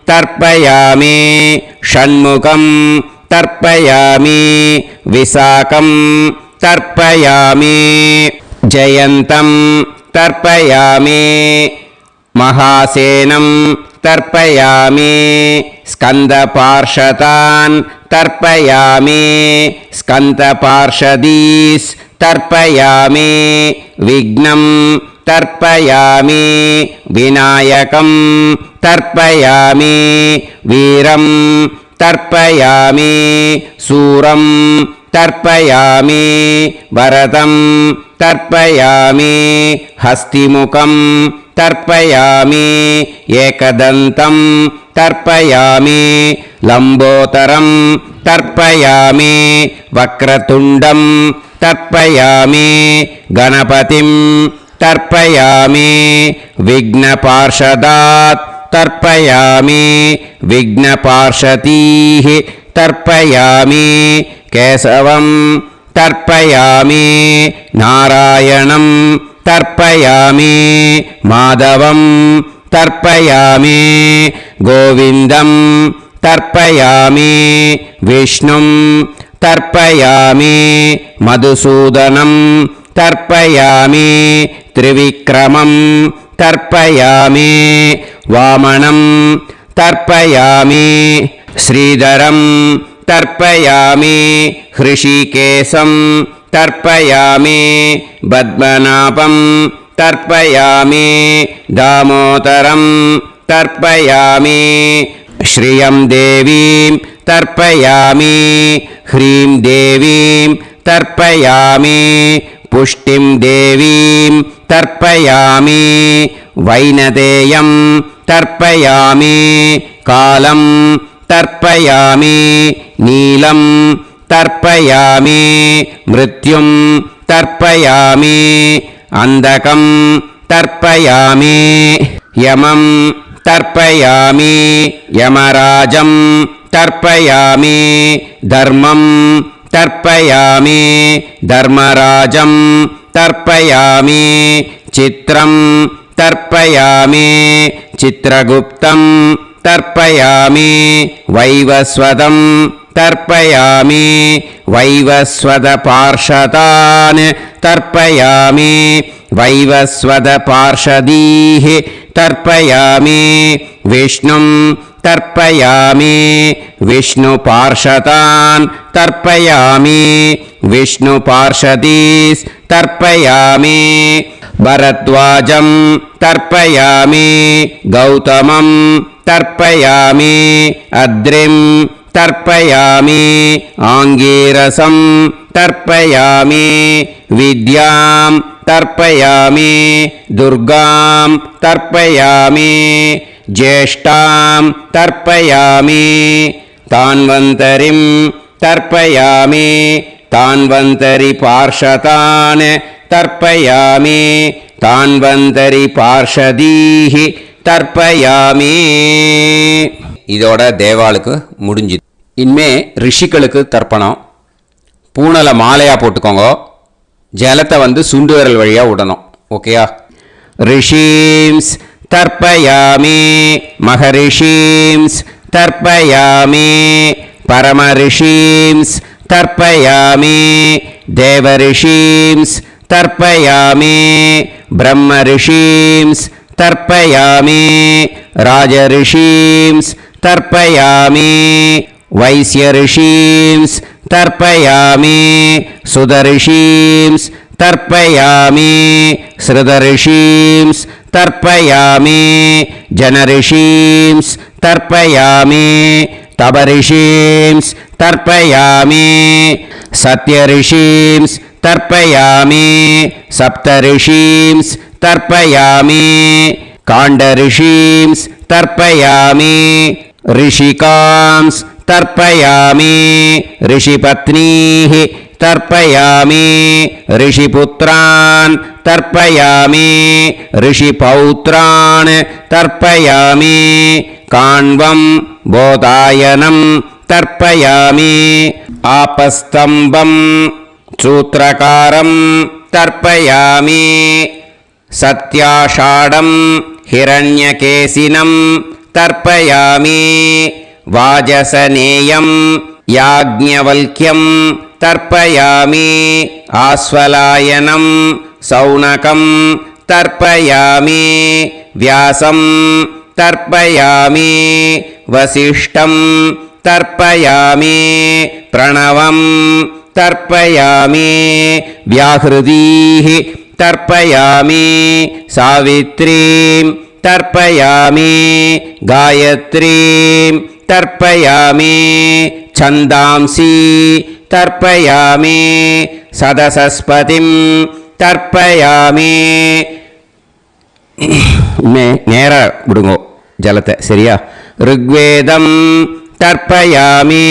तर्पयामि षण्मुखं तर्पयामि विशाखं तर्पयामि जयन्तं तर्पयामि महासेनं तर्पयामि स्कन्दपार्षदान् तर्पयामि स्कन्दपार्षदीस् तर्पयामि विघ्नं तर्पयामि विनायकं तर्पयामि वीरं तर्पयामि सूरं तर्पयामि वरदं तर्पयामि हस्तिमुखं तर्पयामि एकदन्तं तर्पयामि लम्बोदरं तर्पयामि वक्रतुण्डं तर्पयामि गणपतिं तर्पयामि विघ्नपार्षदात् तर्पयामि विघ्नपार्षदीः तर्पयामि केशवं तर्पयामि नारायणं तर्पयामि माधवं तर्पयामि गोविन्दं तर्पयामि विष्णुं तर्पयामि मधुसूदनं तर्पयामि त्रिविक्रमं तर्पयामि वामनं तर्पयामि श्रीधरं तर्पयामि हृषिकेशं तर्पयामि पद्मनाभं तर्पयामि दामोदरं तर्पयामि श्रियं देवीं तर्पयामि ह्रीं देवीं तर्पयामि पुष्टिं देवीं तर्पयामि वैनदेयं तर्पयामि कालं तर्पयामि नीलं तर्पयामि मृत्युं तर्पयामि अन्धकं तर्पयामि यमं तर्पयामि यमराजं तर्पयामि धर्मं तर्पयामि धर्मराजं तर्पयामि चित्रं तर्पयामि चित्रगुप्तं तर्पयामि वैवस्वतं तर्पयामि वैवस्वतपार्षदान् तर्पयामि वैवस्वतपार्षदीः तर्पयामि विष्णुं तर्पयामि विष्णुपार्षदान् तर्पयामि विष्णुपार्षदीस् तर्पयामि भरद्वाजं तर्पयामि गौतमं तर्पयामि अद्रिं तर्पयामि आङ्गीरसं तर्पयामि विद्यां तर्पयामि दुर्गां तर्पयामि ज्येष्ठां तर्पयामि तान्वन्तरिं तर्पयामि तान्वन्तरिपार्षदान् तर्पयामि तान्वन्तरिपार्षदीः தர்ப்பயாமி. இதோட தேவாளுக்கு முடிஞ்சுது. இனிமே ரிஷிகளுக்கு தர்ப்பணம். பூனலை மாலையாக போட்டுக்கோங்க. ஜலத்தை சுண்டு விரல் வழியாக விடணும். ஓகேயா? ரிஷீம்ஸ் தர்ப்பயாமி, மகரிஷீம்ஸ் தர்ப்பயாமி, பரமரிஷீம்ஸ் தர்ப்பயாமி, தேவரிஷீம்ஸ் தர்ப்பயாமி, பிரம்மரிஷீம்ஸ் தர்ப்பயாமி, ராஜரிஷீம்ஸ் தர்ப்பயாமி, வைஸ்யரிஷீம்ஸ் தர்ப்பயாமி, சுதரிஷீம்ஸ் தர்ப்பயாமி, ஸ்ருதரிஷீம்ஸ் தர்ப்பயாமி, ஜனரிஷீம்ஸ் தர்ப்பயாமி, தபரிஷீம்ஸ் தர்ப்பயாமி, சத்யரிஷீம்ஸ் தர்ப்பயாமி, சப்தரிஷீம்ஸ் தர்ப்பயாமி, காண்டரிஷீம்ஸ் தர்ப்பயாமி, ரிஷிகாம்ஸ் தர்ப்பயாமி, ரிஷிபத்னீः तर्पयामि ऋषिपुत्रान् तर्पयामि ऋषिपौत्रान् तर्पयामि काण्वं बोधायनं तर्पयामि आपस्तम्भं सूत्रकारं तर्पयामि सत्याषाढं हिरण्यकेशिनं तर्पयामि वाजसनेयं याज्ञवल्क्यं तर्पयामि आस्वलायनं सौनकं तर्पयामि व्यासं तर्पयामि वसिष्ठं तर्पयामि प्रणवं तर्पयामि व्याहृतीः तर्पयामि सावित्रीं तर्पयामि गायत्रीं तर्पयामि छन्दांसि तर्पयामि सदसस्पतिं तर्पयामि நேர விடுங்கோ ஜலத்தை சரியா ऋग्वेदं तर्पयामि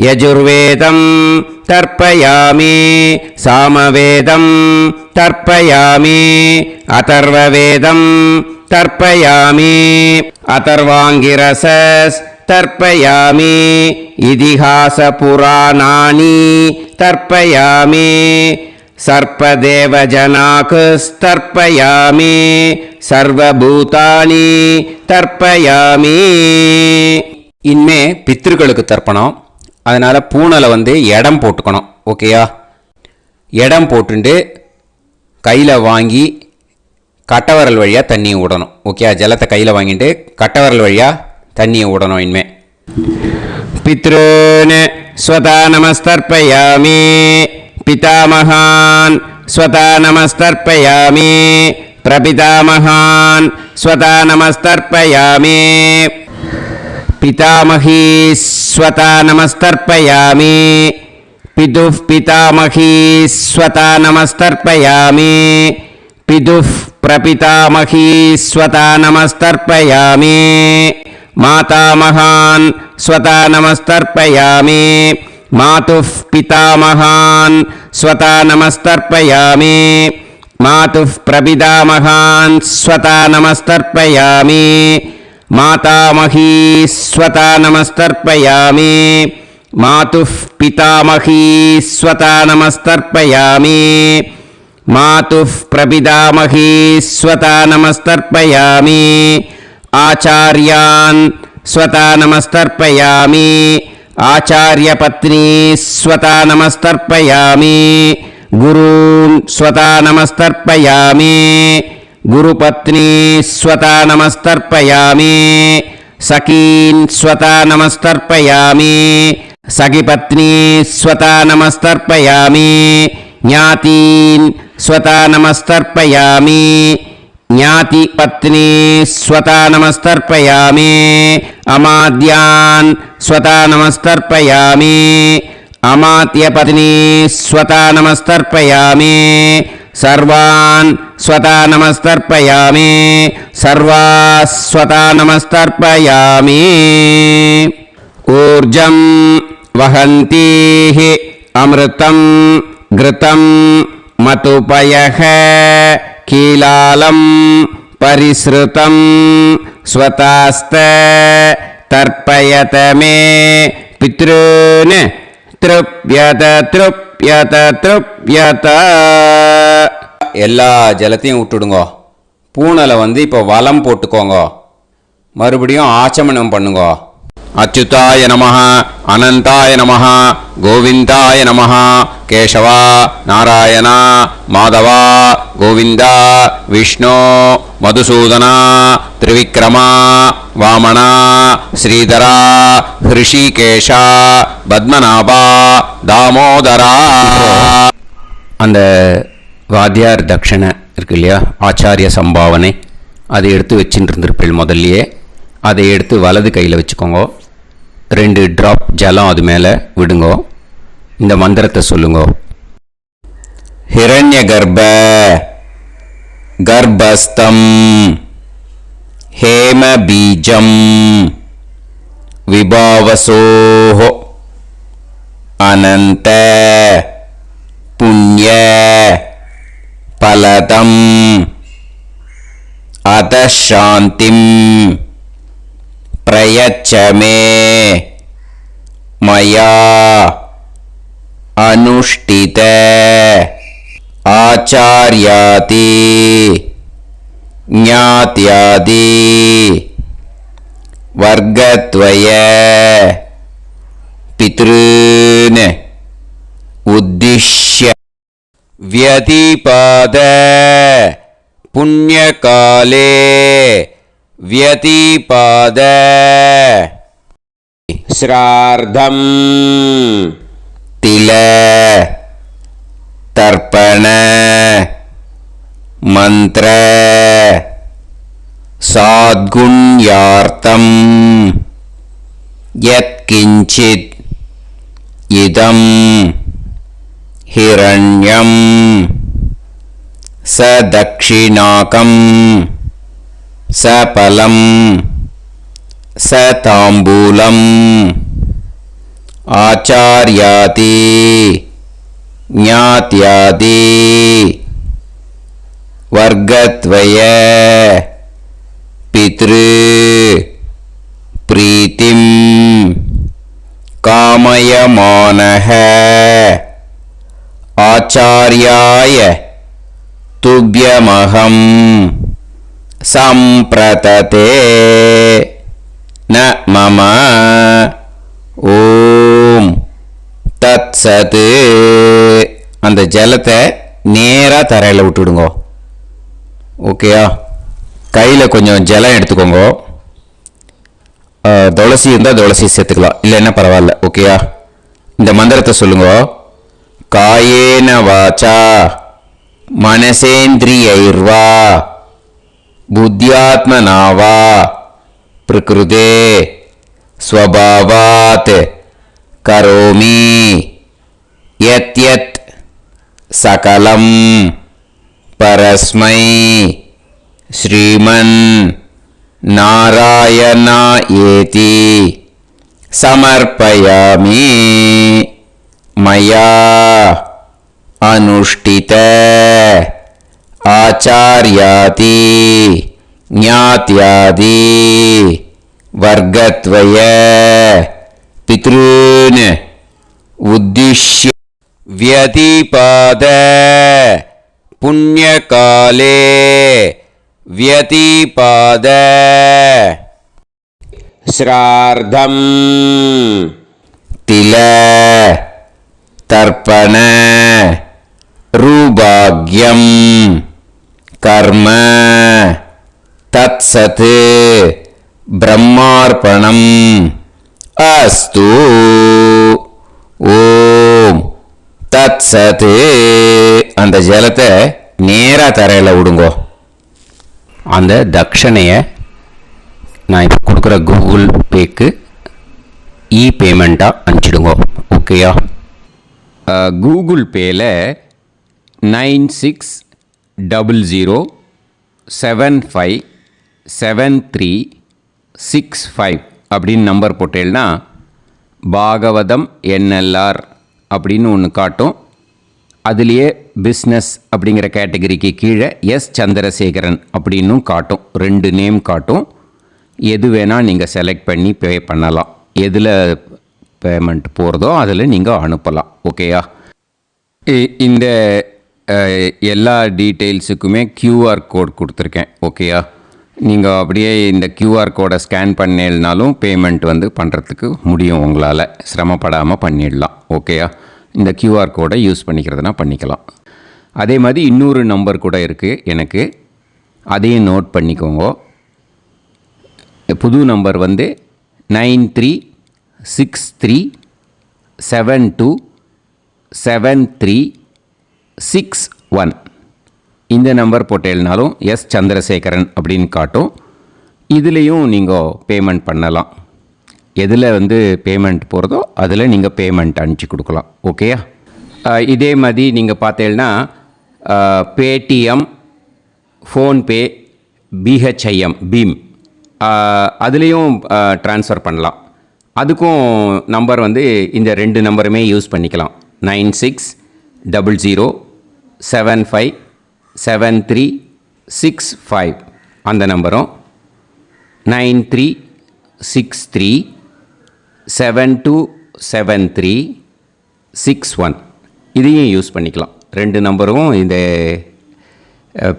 यजुर्वेदं तर्पयामि सामवेदं तर्पयामि अथर्ववेदं तर्पयामि अथर्वाङ्गिरसस् तर्पयामि इतिहासपुराणानि तर्पयामि सर्पदेवजनाकस्तर्पयामि सर्वभूतानि तर्पयामि இனிமே பித்திருக்களுக்கு தர்ப்பணம். அதனால் பூனலை இடம் போட்டுக்கணும். ஓகேயா? இடம் போட்டுட்டு கையில் வாங்கி கட்டவரல் வழியாக தண்ணியை விடணும். ஓகே? ஜலத்தை கையில் வாங்கிட்டு கட்டவரல் வழியாக தண்ணியை விடணும். இனிமே பித்ருன் ஸ்வதா நமஸ்தர்ப்பயாமி पितामहान् स्वता नमस्तर्पयामि प्रपितामहान् स्वता नमस्तर्पयामि पितामही स्वता नमस्तर्पयामि पितुः पितामही स्वता नमस्तर्पयामि पितुः प्रपितामही स्वता नमस्तर्पयामि मातामहान् स्वता नमस्तर्पयामि मातुः पितामहान् स्वता नमस्तर्पयामि मातुः प्रपितामहान् स्वता नमस्तर्पयामि मातामही स्वता नमस्तर्पयामि मातुः पितामही स्वता नमस्तर्पयामि मातुः प्रपितामही स्वता नमस्तर्पयामि आचार्यान् स्वता नमस्तर्पयामि आचार्यपत्नी स्वता नमस्तर्पयामि गुरून् स्वता नमस्तर्पयामि गुरुपत्नी स्वता नमस्तर्पयामि सखीन् स्वता नमस्तर्पयामि सखिपत्नी स्वता नमस्तर्पयामि ज्ञातीन् स्वता नमस्तर्पयामि ज्ञातिपत्नी स्वता नमस्तर्पयामि अमाद्यान् स्वता नमस्तर्पयामि अमात्यपत्नी स्वता नमस्तर्पयामि सर्वान् स्वता नमस्तर्पयामि सर्वाः स्वता नमस्तर्पयामि ऊर्जं वहन्तीः अमृतं घृतं मतुपयः कीलालं परिसृतं स्वतास्त तर्पयत मे पितॄन् तृप्यत तृप्यत तृप्यत எல்லா ஜலத்தையும் விட்டுடுங்கோ. பூனலை இப்போ வலம் போட்டுக்கோங்க. மறுபடியும் ஆச்சமனம் பண்ணுங்கோ. அச்சுதாய நமஹ அனந்தாய நமஹ கோவிந்தாய நமஹ கேசவா நாராயணா மாதவா கோவிந்தா விஷ்ணு மதுசூதனா திரிவிக்ரமா வாமனா ஸ்ரீதரா ஹிருஷிகேஷா பத்மநாபா தாமோதரா. அந்த வாத்தியார் தட்சணை இருக்கு இல்லையா, ஆச்சாரிய சம்பாவனை, அதை எடுத்து வச்சுட்டு இருந்திருப்பேன் முதல்லையே. அதை எடுத்து வலது கையில் வச்சுக்கோங்க. 2 ட்ராப் ஜலம் அது மேலே விடுங்கோ. இந்த மந்திரத்தை சொல்லுங்கோ. ஹிரண்ய கர்ப்ப கர்ப்பஸ்தம் ஹேம பீஜம் விபாவசோஹ அனந்த புண்ணிய பலதம் அதசாந்திம் பிரயச்சமே மயா அனுஷ்டித ஆச்சார்யாதி ஞாத்யாதி வர்க்கத்வய பித்ருன் உத்திஷ்ய व्यतिपाद पुण्यकाले व्यतिपाद श्रार्धं तिल तर्पण मंत्र साद्गुण्यार्थं यत्किंचित् इदं हिरण्यं स दक्षिणाकं स फलं स ताम्बूलम् आचार्याति ज्ञात्यादि वर्गद्वय पितृ प्रीतिं कामयमानः आचार्याय तुभ्यमहं सम्प्रतते न मम ஓம் தத்சத். அந்த ஜலத்தை நேராக தரையில் விட்டுடுங்க. ஓகேயா? கையில் கொஞ்சம் ஜலம் எடுத்துக்கோங்க. துளசி இருந்தால் துளசி சேர்த்துக்கலாம், இல்லைன்னா பரவாயில்ல. ஓகேயா? இந்த மந்திரத்தை சொல்லுங்க. காயேன வாச்சா மனசேந்திரியைர்வா புத்தியாத்மனாவா பிரகிருதே ஸ்வபாவாத் கரோமி யத் யத் சகலம் பரஸ்மை ஸ்ரீமன் நாராயணா ஏதி சமர்ப்பயாமி மயா அனுஷ்டித ஆச்சார்யாதி ஞாத்யாதி வர்க்கத்வய பித்ருன் உத்திஷ்ய व्यतिपाद पुण्यकाले व्यतिपाद श्रार्धं तिल तर्पण रूभाग्यं कर्म तत्सत् ब्रह्मार्पणम् अस्तु. ஓம் தத்சத். அந்த ஜலத்தை நேராக தரையில் விடுங்கோ. அந்த தட்சணையை நான் இப்போ கொடுக்குற கூகுள் பேக்கு பேமெண்ட்டாக அனுப்பிச்சிடுங்க. ஓகேயா? கூகுள் பேயில் 9600757365 அப்படின்னு நம்பர் போட்டேன்னா பாகவதம் என்எல்ஆர் அப்படின்னு ஒன்று காட்டும். அதுலேயே பிஸ்னஸ் அப்படிங்கிற கேட்டகரிக்கு கீழே எஸ் சந்திரசேகரன் அப்படின்னும் காட்டும். 2 நேம் காட்டும். எது வேணால் நீங்கள் செலக்ட் பண்ணி பே பண்ணலாம். எதில் பேமெண்ட் போகிறதோ அதில் நீங்கள் அனுப்பலாம். ஓகேயா? இந்த எல்லா டீட்டெயில்ஸுக்குமே QR கோட் கொடுத்துருக்கேன். ஓகேயா? நீங்கள் அப்படியே இந்த QR கோடை ஸ்கேன் பண்ணேனாலும் பேமெண்ட் பண்ணுறதுக்கு முடியும். உங்களால் சிரமப்படாமல் பண்ணிடலாம். ஓகேயா? இந்த QR கோடை யூஸ் பண்ணிக்கிறதுனா பண்ணிக்கலாம். அதே மாதிரி இன்னொரு நம்பர் கூட இருக்குது எனக்கு, அதையும் நோட் பண்ணிக்கோங்க. புது நம்பர் 9363727361. இந்த நம்பர் போட்டேனாலும் எஸ் சந்திரசேகரன் அப்படின்னு காட்டும். இதுலேயும் நீங்கள் பேமெண்ட் பண்ணலாம். எதில் பேமெண்ட் போகிறதோ அதில் நீங்கள் பேமெண்ட் அனுப்பிச்சி கொடுக்கலாம். ஓகேயா? இதே மாதிரி நீங்கள் பார்த்தேன்னா பேடிஎம், ஃபோன்பே, பிஹெச்ஐஎம், பீம் அதுலேயும் ட்ரான்ஸ்ஃபர் பண்ணலாம். அதுக்கும் நம்பர் இந்த 2 நம்பருமே யூஸ் பண்ணிக்கலாம். 00757365 அந்த நம்பரும் 9363727361 இதையும் யூஸ் பண்ணிக்கலாம். 2 நம்பரும் இந்த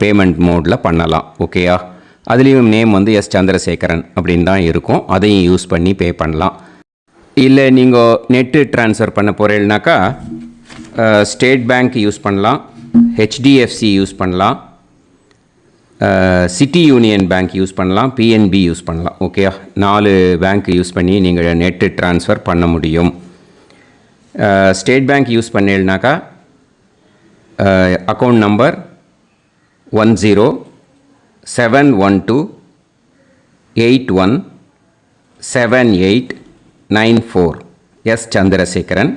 பேமெண்ட் மோடில் பண்ணலாம். ஓகேயா? அதுலேயும் நேம் வந்து எஸ் சந்திரசேகரன் அப்படின்னு தான் இருக்கும். அதையும் யூஸ் பண்ணி பே பண்ணலாம். இல்லை நீங்கள் நெட்டு ட்ரான்ஸ்ஃபர் பண்ண போகிறீங்கனாக்கா ஸ்டேட் பேங்க் யூஸ் பண்ணலாம், ஹெச்டிஎஃப்சி யூஸ் பண்ணலாம், சிட்டி யூனியன் பேங்க் யூஸ் பண்ணலாம், பிஎன்பி யூஸ் பண்ணலாம். ஓகேயா? 4 பேங்க் யூஸ் பண்ணி நீங்கள் நெட்டு ட்ரான்ஸ்ஃபர் பண்ண முடியும். ஸ்டேட் பேங்க் யூஸ் பண்ணீங்கனாக்கா account number 1071281789 S Chandrasekaran,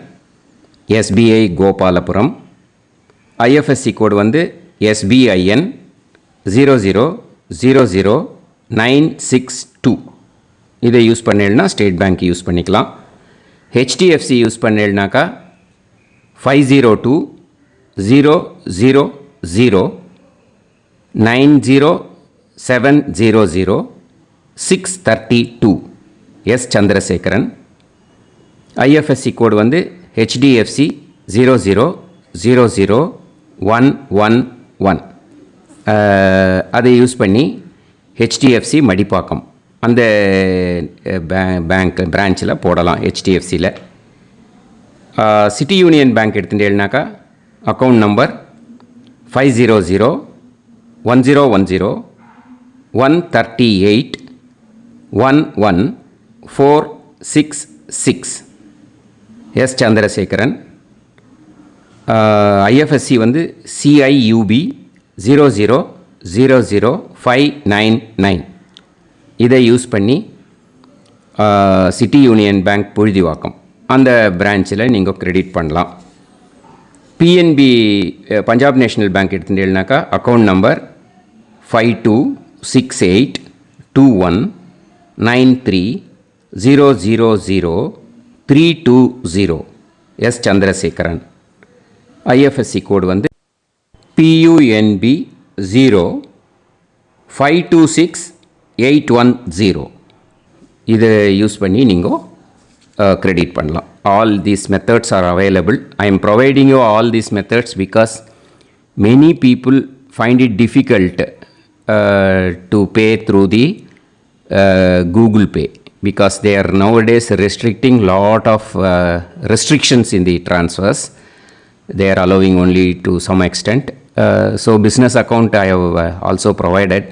SBI Gopalapuram. IFSC code வந்து SBIN 0000962. இதை யூஸ் பண்ணீங்கன்னா ஸ்டேட் பேங்க் யூஸ் பண்ணிக்கலாம். ஹெச்டிஎஃப்சி யூஸ் பண்ணீங்கனாக்கா 5020090700 எஸ் சந்திரசேகரன். ஐஎஃப்எஸ்சி கோடு வந்து HDFC 0000111. அதை யூஸ் பண்ணி HDFC மடிப்பாக்கம் அந்த பேங்க் பிரான்ச்சில் போடலாம். HDFCயில் சிட்டி யூனியன் பேங்க் எடுத்துட்டேன்னாக்கா account number 500101381146 S Chandrasekaran. IFSC வந்து CIUB 0000599. இதை யூஸ் பண்ணி சிட்டி யூனியன் பேங்க் புழுதிவாக்கம் அந்த பிரான்ச்சில் நீங்கள் கிரெடிட் பண்ணலாம். பிஎன்பி பஞ்சாப் நேஷ்னல் பேங்க் எடுத்துட்டீங்கன்னாக்கா account number 52682193000320 S Chandrasekaran. IFSC code வந்து PUNB 0526810. இதை யூஸ் பண்ணி நீங்கள் கிரெடிட் பண்ணலாம். All these methods are available. I'm providing you all these methods because many people find it difficult to pay through the Google Pay because they are nowadays restricting lot of restrictions in the transfers. They are allowing only to some extent. So business account I have also provided.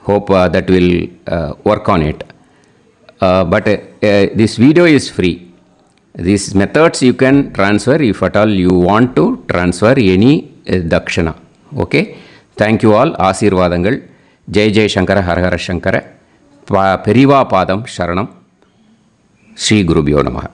Hope that will work on it. But this video is free. These methods you can transfer if at all you want to transfer any dakshana. Okay. Thank you all. ஆசீர்வாதங்கள். ஜெய் ஜெய் சங்கர ஹரஹர சங்கர. பெரிவா பாதம் சரணம். ஸ்ரீ குருபியோ நமः.